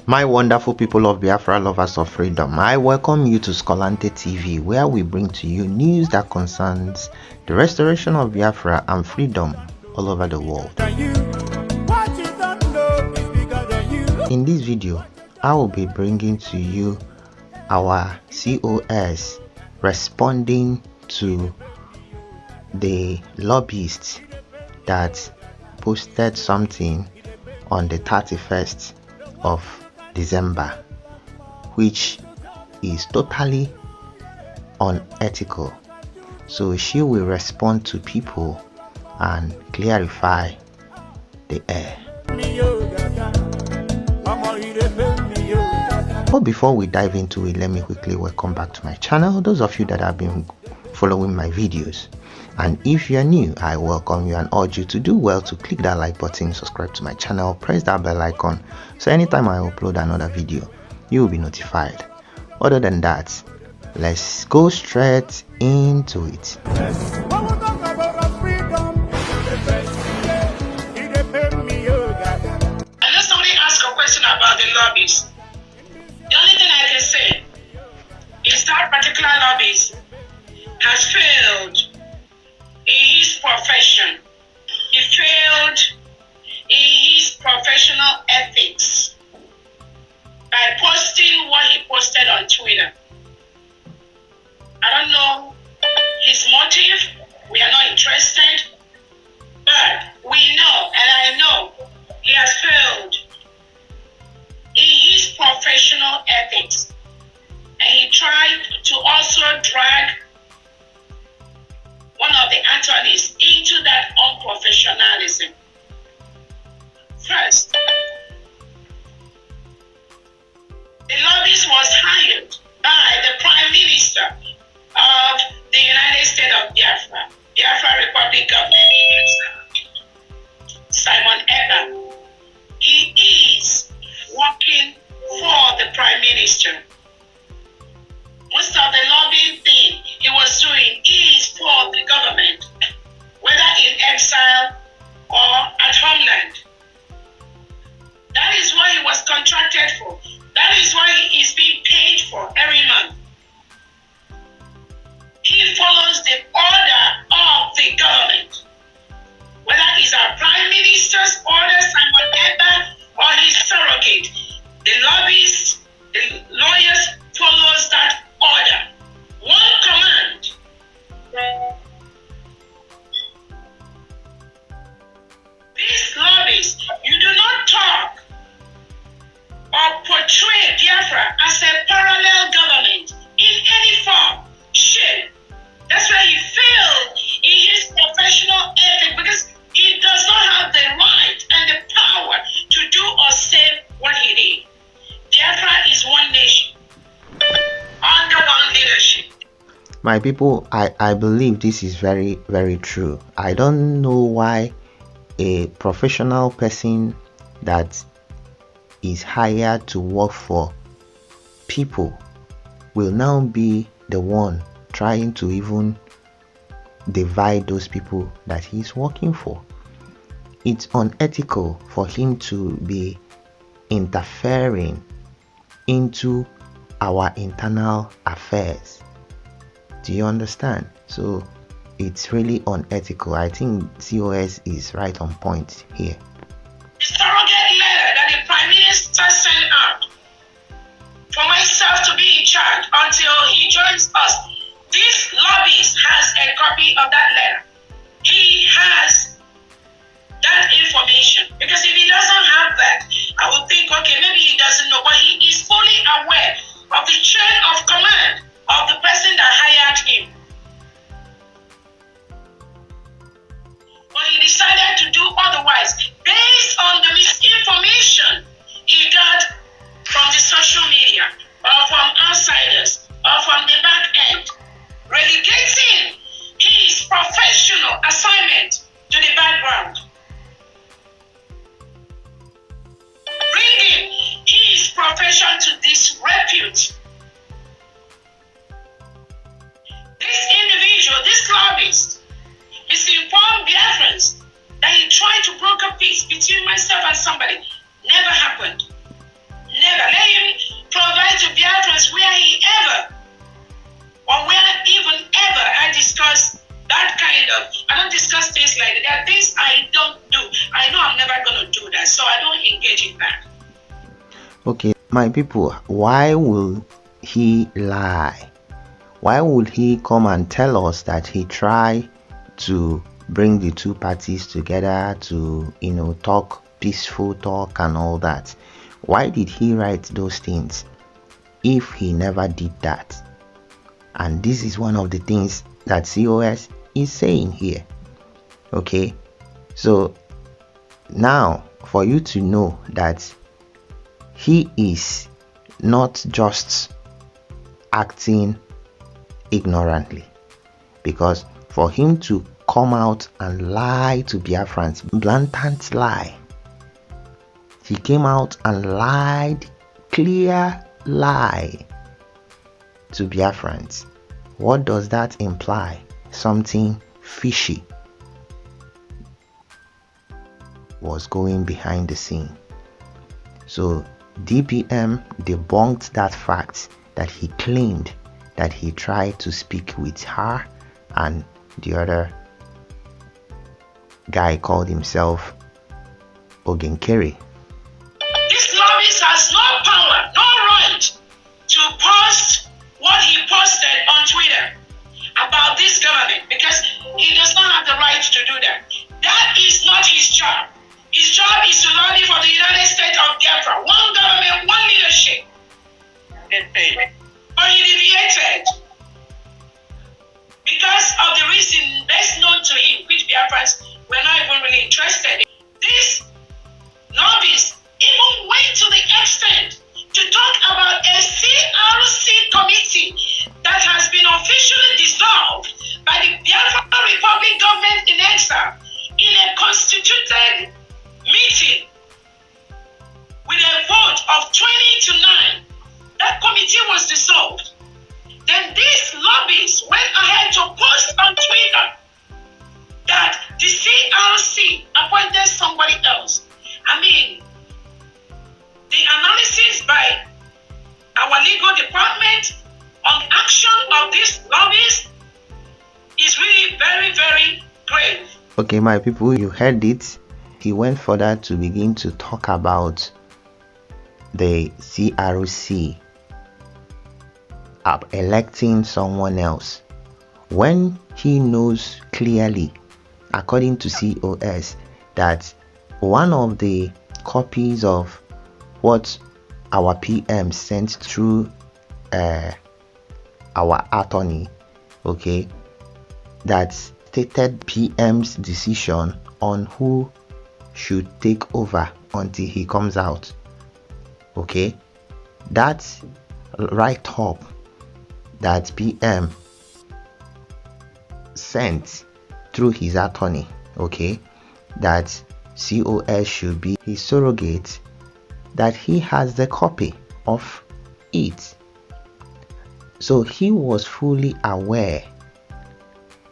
My wonderful people of Biafra, lovers of freedom, I welcome you to Skolante TV, where we bring to you news that concerns the restoration of Biafra and freedom all over the world. In this video, I will be bringing to you our COS responding to the lobbyists that posted something on the 31st of December, which is totally unethical. So she will respond to people and clarify the air. But before we dive into it, let me quickly welcome back to my channel those of you that have been following my videos. And if you are new, I welcome you and urge you to do well to click that like button, subscribe to my channel, press that bell icon, so anytime I upload another video, you will be notified. Other than that, let's go straight into it. And if somebody asks a question about the lobbies, the only thing I can say is that particular lobbyist has failed in his profession. He failed in his professional ethics by posting what he posted on Twitter. I don't know his motive. We are not interested. But we know, and I know, he has failed in his professional ethics. And he tried to also drag one of the attorneys into that unprofessionalism. First, the lobbyist was hired by the Prime Minister of the United States of Biafra, Biafra Republic Government, Simon Ekpa. He is working for the Prime Minister. Most of the lobbying thing he was doing is for the government, whether in exile or at homeland. That is what he was contracted for. That is what he is being paid for every month. He follows the order of the government, whether it's our Prime Minister's order, Simon Ekpa, or his surrogate. The lobbyists, the lawyers follows that order. One command. These lobbyists, you do not talk or portray Biafra as a parallel government in any form, shape. That's why he failed in his professional ethic, because he does not have the right and the power to do or say what he did. Biafra is one nation, under one leadership. My people, I believe this is very, very true. I don't know why a professional person that is hired to work for people will now be the one trying to even divide those people that he's working for. It's unethical for him to be interfering into our internal affairs. Do you understand? So it's really unethical. I think COS is right on point here. The surrogate letter that the Prime Minister sent out for myself to be in charge until he joins us. This lobbyist has a copy of that letter. He has that information, because if he doesn't have that, I would think, okay, maybe he doesn't know, but he is fully aware of the chain of command of the person that hired him. But he decided to do otherwise based on the misinformation he got from the social media or from outsiders or from the back end, relegating his professional assignment to the background, bringing his profession to disrepute. This individual, this lobbyist, misinformed Biafrans that he tried to broker peace between myself and somebody. Never happened. ever. Let him provide to Biafrans where he ever, or where even ever I discuss that kind of, I don't discuss things like that. There are things I don't do. I know I'm never going to do that, so I don't engage in that. Okay, my people, why will he lie? Why would he come and tell us that he tried to bring the two parties together to, talk peaceful talk and all that? Why did he write those things if he never did that? And this is one of the things that COS is saying here. Okay, so now for you to know that he is not just acting ignorantly, because for him to come out and lie to Biafrans, blatant lie, he came out and lied, clear lie to Biafrans. What does that imply? Something fishy was going behind the scene. So DPM debunked that fact that he claimed that he tried to speak with her and the other guy called himself Ogenkere. This lobbyist has no power, no right to post what he posted on Twitter about this government, because he does not have the right to do that. That is not his job. His job is to lobby for the United States of Biafra. One government, one leadership. But he deviated because of the reason best known to him, which Biafrans were not even really interested in. This lobbyist even went to the extent to talk about a CRC committee that has been officially dissolved by the Biafra Republic government in exile in a constituted meeting with a vote of 20 to 9. That committee was dissolved. Then this lobbyist went ahead to post on Twitter that the CRC appointed somebody else. I mean, the analysis by our legal department on action of this lobbyist is really very, very grave. Okay, my people, you heard it. He went further to begin to talk about the CRC electing someone else when he knows clearly, according to COS, that one of the copies of what our PM sent through our attorney, okay, that stated PM's decision on who should take over until he comes out. Okay, that's right up that PM sent through his attorney, okay, that COS should be his surrogate, that he has the copy of it. So he was fully aware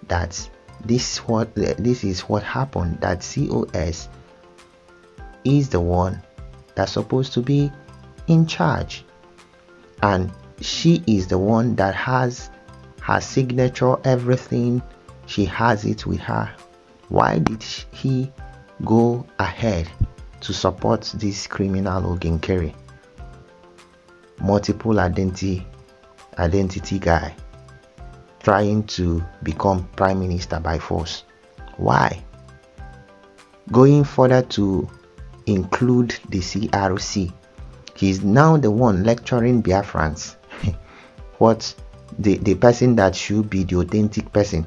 that this is what happened, that COS is the one that's supposed to be in charge, and she is the one that has her signature, everything. She has it with her. Why did he go ahead to support this criminal Ogenkere, multiple identity guy, trying to become prime minister by force? Why? Going further to include the CRC, he's now the one lecturing Biafrans what the person that should be the authentic person.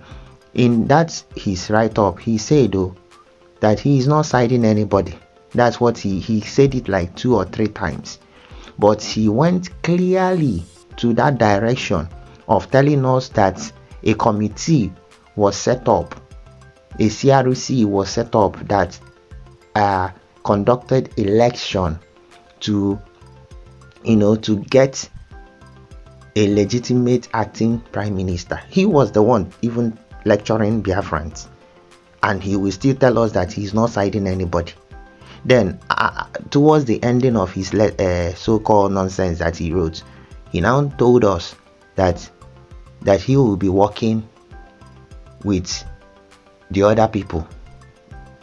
In that his write-up, he said that he is not siding anybody. That's what he said it like 2 or 3 times, but he went clearly to that direction of telling us that a committee was set up, a CRC was set up that conducted election to get a legitimate acting prime minister. He was the one even lecturing Biafrans, and he will still tell us that he's not siding anybody. Then towards the ending of his so-called nonsense that he wrote, he now told us that he will be working with the other people,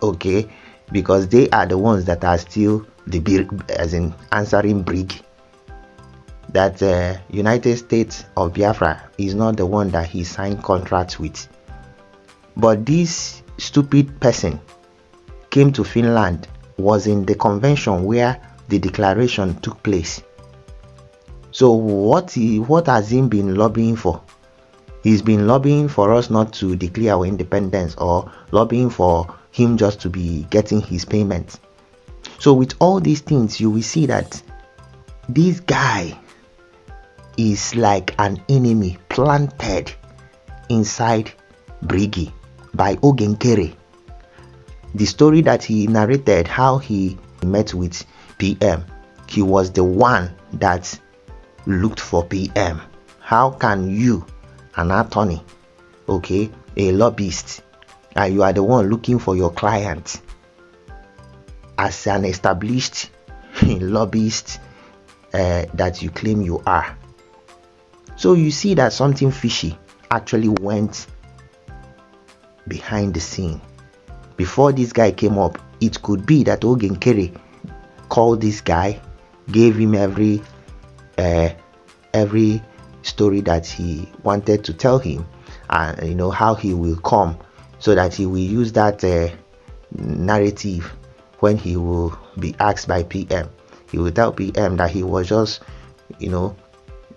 okay, because they are the ones that are still as in answering brig. That United States of Biafra is not the one that he signed contracts with. But this stupid person came to Finland, was in the convention where the declaration took place. So what has he been lobbying for? He's been lobbying for us not to declare our independence, or lobbying for him just to be getting his payment. So with all these things, you will see that this guy is like an enemy planted inside Brigi by Ogenkere. The story that he narrated, how he met with PM, he was the one that looked for PM. How can you, an attorney, okay, a lobbyist, and you are the one looking for your client, as an established lobbyist that you claim you are? So you see that something fishy actually went behind the scene. Before this guy came up, it could be that Ogenkere called this guy, gave him every story that he wanted to tell him, and how he will come, so that he will use that narrative when he will be asked by PM. He will tell PM that he was just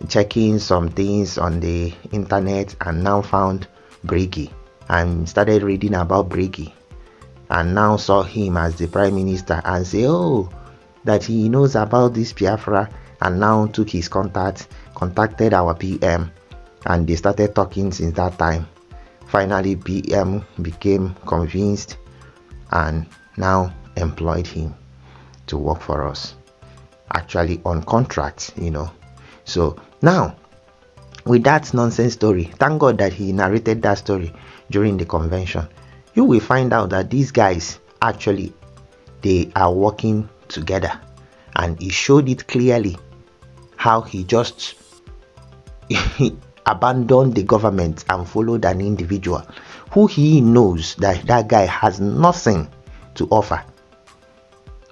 checking some things on the internet and now found Brigi and started reading about Brigi, and now saw him as the prime minister and say, oh, that he knows about this Biafra, and now took his contacted our PM, and they started talking since that time. Finally, PM became convinced and now employed him to work for us, actually on contract. So now, with that nonsense story, thank God that he narrated that story during the convention. You will find out that these guys actually, they are working together, and he showed it clearly how he just abandoned the government and followed an individual who he knows that guy has nothing to offer.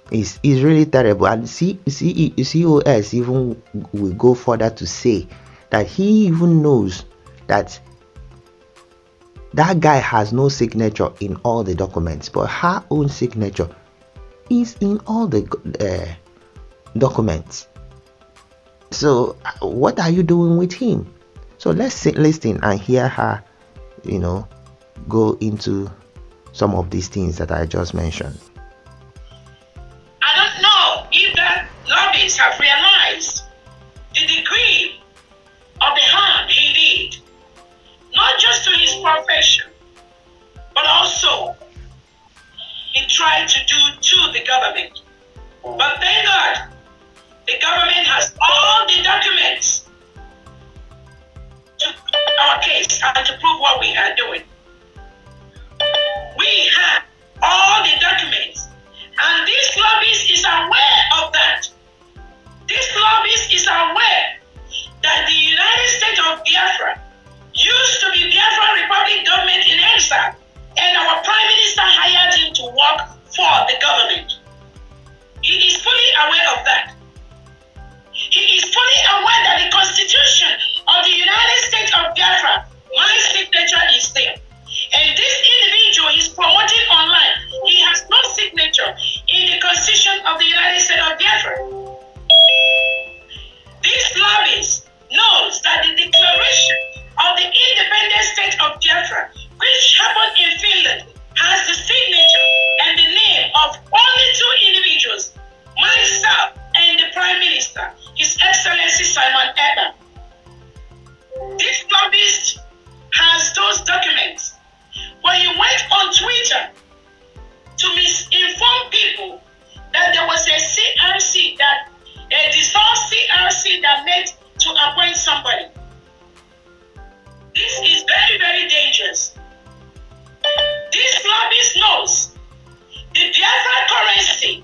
It's really terrible. And COS even will go further to say that he even knows that guy has no signature in all the documents, but her own signature is in all the documents. So what are you doing with him? So let's listen and hear her, go into some of these things that I just mentioned. I don't know if the lobbyists have realized the degree of the harm he did, not just to his profession, but also he tried to do to the government. But thank God, the government has all the documents to prove our case and to prove what we are doing. We have all the documents, and this lobbyist is aware of that. This lobbyist is aware that the United States of Biafra used to be Biafra Republic government in exile, and our Prime Minister hired him to work for the government. He is fully aware of that. He is fully aware that the Constitution of the United States of Biafra, my signature is there. And this individual is promoting online. He has no signature in the Constitution of the United States of Biafra. This lobbyist knows that the Declaration of the Independent State of Biafra, which happened in Finland, has the signature and the name of only two individuals, myself and the Prime Minister, His Excellency Simon Ekpa. This lobbyist has those documents. When he went on Twitter to misinform people that there was a CRC, that a dissolved CRC that met to appoint somebody. This is very, very dangerous. This lobbyist knows the Biafra currency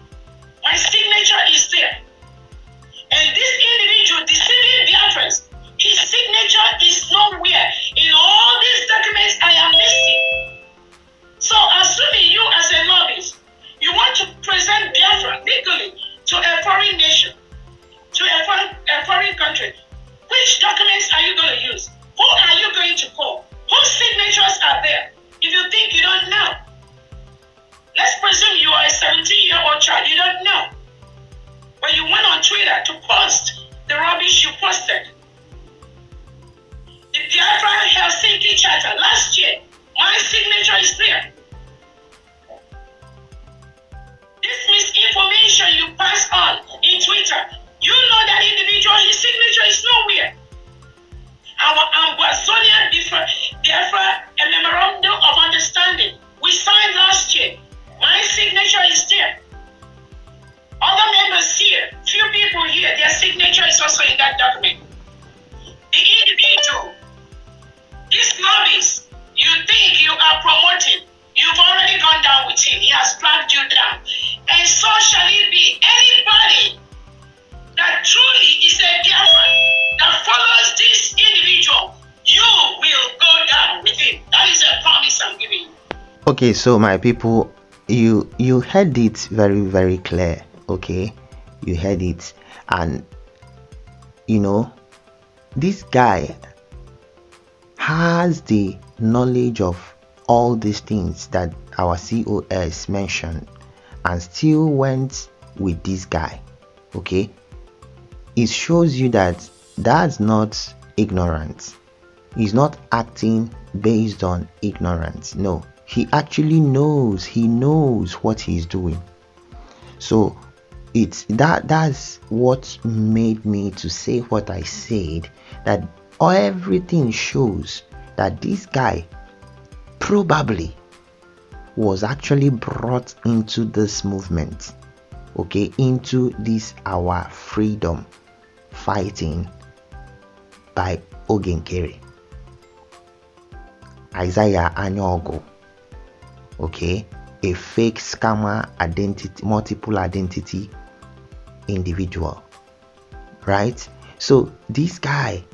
child, you don't know. But you went on Twitter to post the rubbish you posted. The Biafra Helsinki Charter last year, my signature is there. This misinformation you pass on in Twitter, you know that individual, his signature is nowhere. Our Ambazonia Biafra, a memorandum of understanding, we signed last year. My signature is there. Other members here, few people here, their signature is also in that document. The individual, this lobbyist, you think you are promoting, you've already gone down with him. He has dragged you down. And so shall it be. Anybody that truly is a Biafran, that follows this individual, you will go down with him. That is a promise I'm giving you. Okay, so my people, you heard it very, very clear. Okay, you heard it. And you know, this guy has the knowledge of all these things that our COS mentioned and still went with this guy. Okay, it shows you that that's not ignorance. He's not acting based on ignorance. No, he actually knows. He knows what he's doing. So it's that's what made me to say what I said, that everything shows that this guy probably was actually brought into this movement, okay, into this our freedom fighting by Ogenkere, Isaiah Anyogo, okay, a fake scammer identity, multiple identity individual, right? So this guy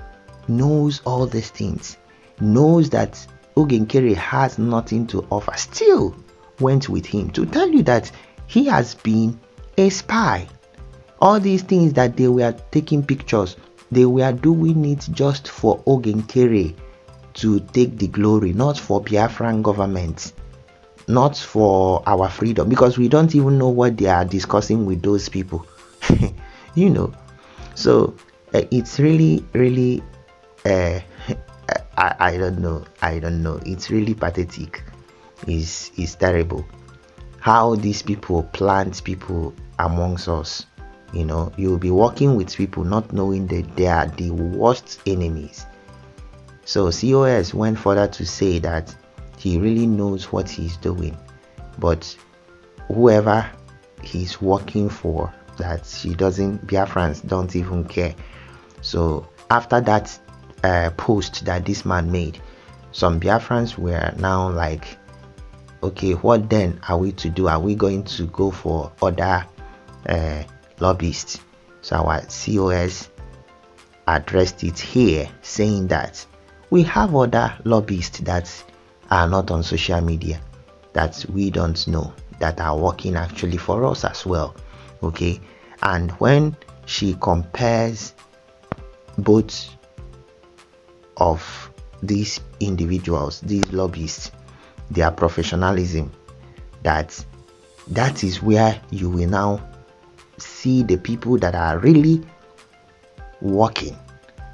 knows all these things, knows that Ogenkere has nothing to offer, still went with him to tell you that he has been a spy. All these things that they were taking pictures, they were doing it just for Ogenkere to take the glory, not for Biafran government, not for our freedom, because we don't even know what they are discussing with those people. You know, so it's really I don't know, it's really pathetic. It's terrible how these people plant people amongst us. You know, you'll be working with people not knowing that they are the worst enemies. So COS went further to say that he really knows what he's doing, but whoever he's working for, that he doesn't, Biafrans don't even care. So after that post that this man made, some Biafrans were now like, okay, what then are we to do? Are we going to go for other lobbyists? So our COS addressed it here, saying that we have other lobbyists that are not on social media, that we don't know, that are working actually for us as well. Okay, and when she compares both of these individuals, these lobbyists, their professionalism, that is where you will now see the people that are really working,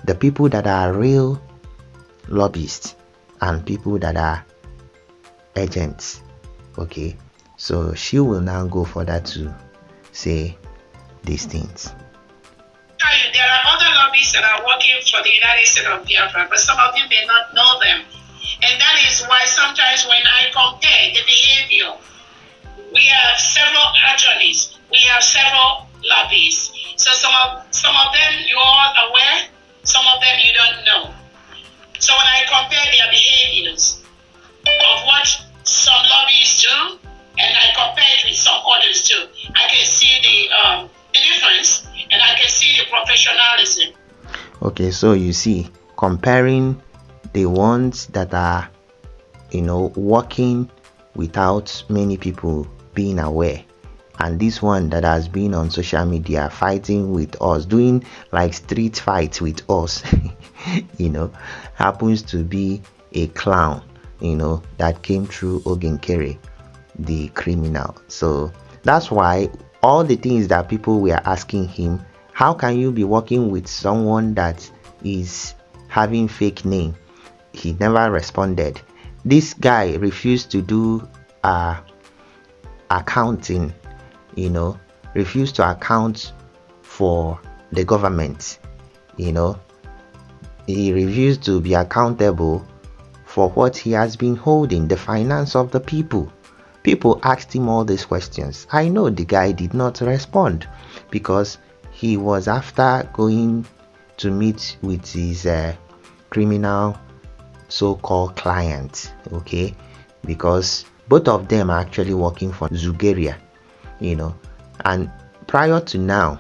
the people that are real lobbyists, and people that are agents. Okay, so she will now go further to say these things. There are other lobbyists that are working for the United States of Biafra, but some of you may not know them. And that is why sometimes when I compare the behavior, we have several attorneys, we have several lobbyists. So some of them you are aware, some of them you don't know. So when I compare their behaviors of what some lobbyists do, and I compare it with some others too, I can see the difference, and I can see the professionalism. Okay, so you see, comparing the ones that are, you know, working without many people being aware, and this one that has been on social media fighting with us, doing like street fights with us, you know, happens to be a clown, you know, that came through Ogenkere, the criminal. So that's why all the things that people were asking him, how can you be working with someone that is having fake name? He never responded. This guy refused to do accounting, refused to account for the government. He refused to be accountable for what he has been holding, the finance of the people. People asked him all these questions. I know the guy did not respond because he was after going to meet with his criminal so-called client, okay? Because both of them are actually working for Zugeria, and prior to now,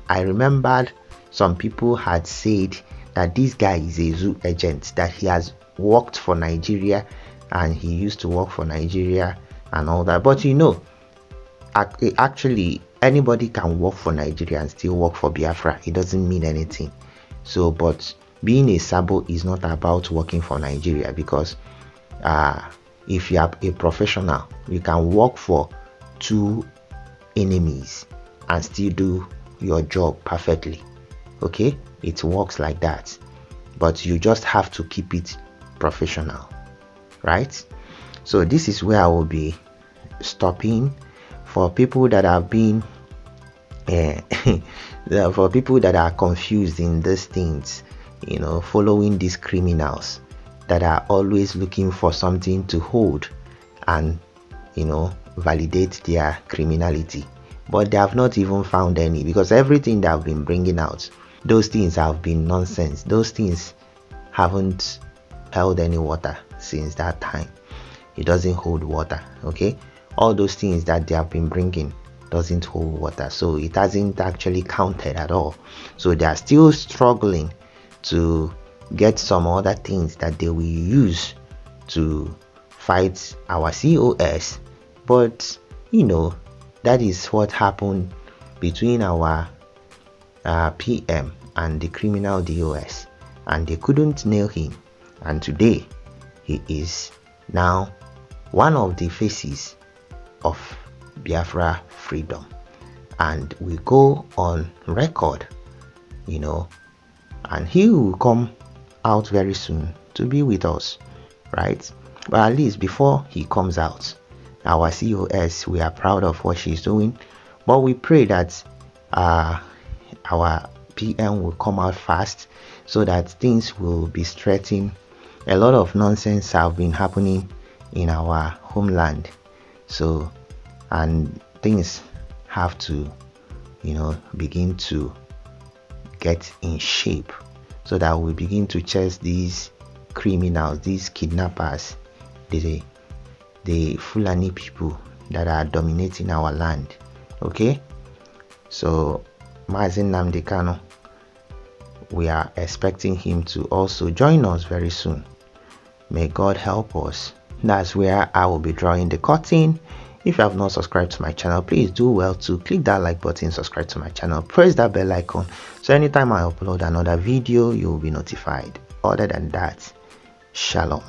I remembered some people had said that this guy is a zoo agent, that he has worked for Nigeria and he used to work for Nigeria and all that. But actually anybody can work for Nigeria and still work for Biafra. It doesn't mean anything. So, but being a Sabo is not about working for Nigeria, because if you are a professional, you can work for two enemies and still do your job perfectly. Okay, it works like that, but you just have to keep it professional, right? So this is where I will be stopping. For people that have been for people that are confused in these things, following these criminals that are always looking for something to hold and validate their criminality, but they have not even found any, because everything they have been bringing out, those things have been nonsense. Those things haven't held any water since that time. It doesn't hold water. Okay, all those things that they have been bringing doesn't hold water, so it hasn't actually counted at all. So they are still struggling to get some other things that they will use to fight our COS. But that is what happened between our PM and the criminal DOS, and they couldn't nail him, and today he is now one of the faces of Biafra freedom, and we go on record, and he will come out very soon to be with us, right? But at least before he comes out, our COS, we are proud of what she's doing, but we pray that our PM will come out fast so that things will be straightened. A lot of nonsense have been happening in our homeland, so, and things have to begin to get in shape so that we begin to chase these criminals, these kidnappers, the Fulani people that are dominating our land. Okay, so Mazi Nnamdi Kanu, we are expecting him to also join us very soon. May God help us. That's where I will be drawing the curtain. If you have not subscribed to my channel, please do well to click that like button, subscribe to my channel, press that bell icon, so anytime I upload another video, you will be notified. Other than that, shalom.